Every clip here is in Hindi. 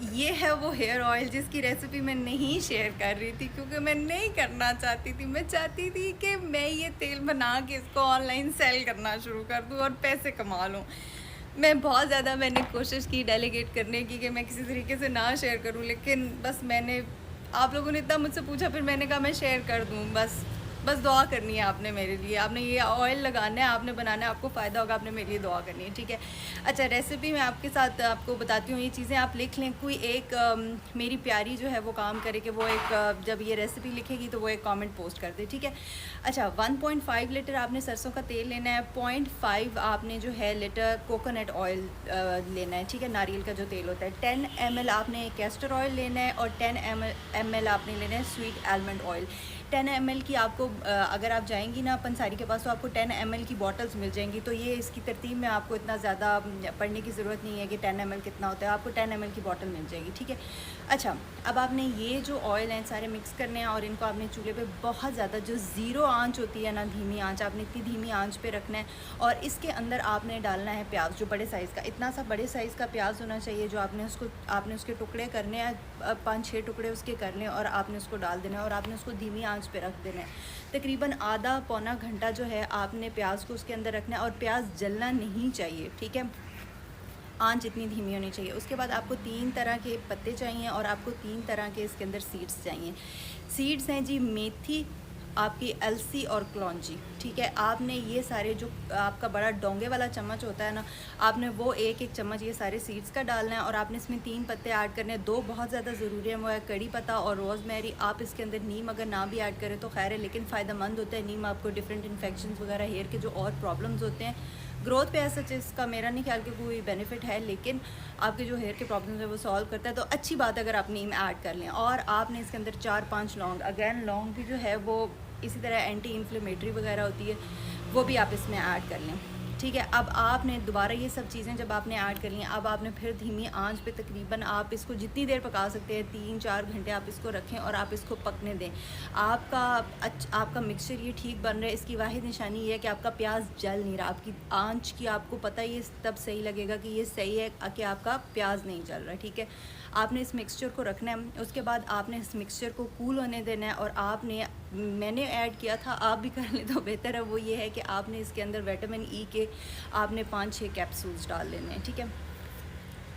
ये है वो हेयर ऑयल जिसकी रेसिपी मैं नहीं शेयर कर रही थी, क्योंकि मैं नहीं करना चाहती थी। मैं चाहती थी कि मैं ये तेल बना के इसको ऑनलाइन सेल करना शुरू कर दूँ और पैसे कमा लूँ। मैं बहुत ज़्यादा मैंने कोशिश की डेलीगेट करने की कि मैं किसी तरीके से ना शेयर करूँ, लेकिन बस मैंने, आप लोगों ने इतना मुझसे पूछा, फिर मैंने कहा मैं शेयर कर दूँ। बस दुआ करनी है आपने मेरे लिए, आपने ये ऑयल लगाना है, आपने बनाना है, आपको फ़ायदा होगा, आपने मेरे लिए दुआ करनी है, ठीक है। अच्छा, रेसिपी मैं आपके साथ आपको बताती हूँ, ये चीज़ें आप लिख लें। कोई एक मेरी प्यारी जो है वो काम करे कि वो एक जब ये रेसिपी लिखेगी तो वो एक कमेंट पोस्ट कर दे, ठीक है। अच्छा, 1.5 लीटर आपने सरसों का तेल लेना है, 0.5 आपने जो है लीटर कोकोनट ऑयल लेना है, ठीक है, नारियल का जो तेल होता है। 10 ml आपने कैस्टर ऑयल लेना है और 10 ml आपने लेना है स्वीट आलमंड ऑयल। 10 ml की आपको अगर आप जाएंगी ना पंसारी के पास तो आपको 10 ml की बॉटल्स मिल जाएंगी। तो ये इसकी तरतीब में आपको इतना ज़्यादा पढ़ने की ज़रूरत नहीं है कि 10 ml कितना होता है, आपको 10 ml की बॉटल मिल जाएगी, ठीक है। अच्छा, अब आपने ये जो ऑयल हैं सारे मिक्स करने हैं और इनको आपने चूल्हे पे बहुत ज़्यादा, जो ज़ीरो आंच होती है ना, धीमी आंच, आपने इतनी धीमी आंच पे रखना है। और इसके अंदर आपने डालना है प्याज, जो बड़े साइज़ का, इतना सा बड़े साइज़ का प्याज होना चाहिए, जो आपने उसके टुकड़े करने हैं, 5-6 टुकड़े उसके करने और आपने उसको डाल देना है और आपने उसको धीमी आंच पे रख देना है। तकरीबन आधा पौना घंटा जो है आपने प्याज को उसके अंदर रखना है और प्याज जलना नहीं चाहिए, ठीक है, आंच इतनी धीमी होनी चाहिए। उसके बाद आपको 3 तरह के पत्ते चाहिए और आपको 3 तरह के इसके अंदर सीड्स चाहिए। सीड्स हैं जी मेथी, आपकी अलसी और कलौंजी, ठीक है। आपने ये सारे, जो आपका बड़ा डोंगे वाला चम्मच होता है ना, आपने वो एक एक चम्मच ये सारे सीड्स का डालना है और आपने इसमें 3 पत्ते ऐड करने हैं। 2 बहुत ज़्यादा ज़रूरी है, वो है कड़ी पत्ता और रोज़मेरी। आप इसके अंदर नीम अगर ना भी ऐड करें तो खैर है, लेकिन फ़ायदेमंद होता है नीम, आपको डिफरेंट इन्फेक्शन वगैरह, हेयर के जो और प्रॉब्लम्स होते हैं, ग्रोथ पे ऐसा इसका मेरा नहीं ख्याल कि कोई बेनिफिट है, लेकिन आपके जो हेयर के प्रॉब्लम्स है वो सॉल्व करता है। तो अच्छी बात है अगर आप नीम ऐड कर लें। और आपने इसके अंदर 4-5 लौंग, अगेन लौंग भी जो है वो इसी तरह एंटी इन्फ्लेमेटरी वगैरह होती है, वो भी आप इसमें ऐड कर लें, ठीक है। अब आपने दोबारा ये सब चीज़ें जब आपने ऐड कर ली, अब आपने फिर धीमी आंच पे तकरीबन आप इसको जितनी देर पका सकते हैं, 3-4 घंटे आप इसको रखें और आप इसको पकने दें। आपका मिक्सचर ये ठीक बन रहा है, इसकी वाहिद निशानी ये है कि आपका प्याज जल नहीं रहा। आपकी आंच की आपको पता ही, ये तब सही लगेगा कि ये सही है कि आपका प्याज नहीं जल रहा, ठीक है। आपने इस मिक्सचर को रखना है, उसके बाद आपने इस मिक्सचर को कूल होने देना है और मैंने ऐड किया था, आप भी कर लें तो बेहतर है। वो ये है कि आपने इसके अंदर विटामिन ई के आपने 5-6 कैप्सूल्स डाल लेने हैं, ठीक है।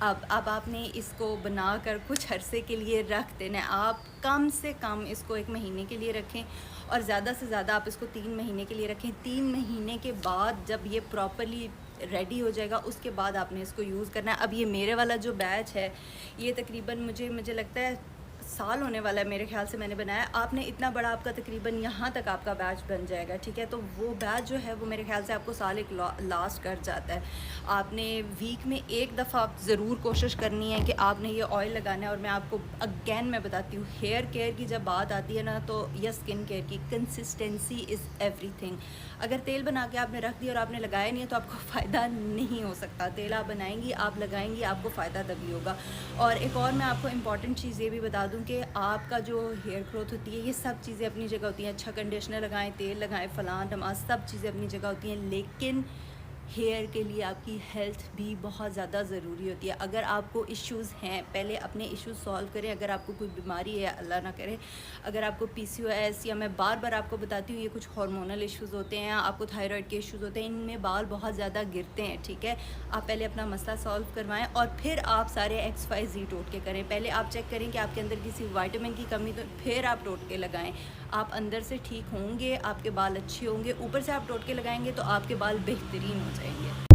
अब आपने इसको बनाकर कुछ अरसे के लिए रख देना है। आप कम से कम इसको 1 महीने के लिए रखें और ज़्यादा से ज़्यादा आप इसको 3 महीने के लिए रखें। 3 महीने के बाद जब ये प्रॉपरली रेडी हो जाएगा, उसके बाद आपने इसको यूज़ करना है। अब ये मेरे वाला जो बैच है, ये तकरीबन मुझे लगता है साल होने वाला है मेरे ख्याल से मैंने बनाया। आपने इतना बड़ा, आपका तकरीबन यहाँ तक आपका बैच बन जाएगा, ठीक है। तो वो बैच जो है वो मेरे ख्याल से आपको साल एक लास्ट कर जाता है। आपने वीक में एक दफ़ा ज़रूर कोशिश करनी है कि आपने ये ऑयल लगाना है। और मैं आपको अगेन मैं बताती हूँ, हेयर केयर की जब बात आती है ना, तो या स्किन केयर की, कंसिस्टेंसी इज़ एवरीथिंग। अगर तेल बना के आपने रख दिया और आपने लगाया नहीं है तो आपको फ़ायदा नहीं हो सकता। तेल आप बनाएंगी, आप लगाएंगी, आपको फ़ायदा तभी होगा। और एक और मैं आपको इम्पॉर्टेंट चीज़ ये भी बता दूं कि आपका जो हेयर ग्रोथ होती है, ये सब चीज़ें अपनी जगह होती हैं। अच्छा कंडीशनर लगाएं, तेल लगाएं, फ़लाँ ढमाँ, सब चीज़ें अपनी जगह होती हैं, लेकिन हेयर के लिए आपकी हेल्थ भी बहुत ज़्यादा ज़रूरी होती है। अगर आपको इश्यूज़ हैं, पहले अपने इश्यूज़ सॉल्व करें। अगर आपको कोई बीमारी है, अल्लाह ना करे, अगर आपको PCOS, या मैं बार बार आपको बताती हूँ, ये कुछ हार्मोनल इश्यूज़ होते हैं, आपको थायराइड के इश्यूज़ होते हैं, इनमें बाल बहुत ज़्यादा गिरते हैं, ठीक है। आप पहले अपना मसला सॉल्व करवाएं और फिर आप सारे XYZ टोटके करें। पहले आप चेक करें कि आपके अंदर किसी विटामिन की कमी, तो फिर आप टोटके लगाएं। आप अंदर से ठीक होंगे, आपके बाल अच्छे होंगे, ऊपर से आप टोटके लगाएंगे तो आपके बाल बेहतरीन हो जाएंगे।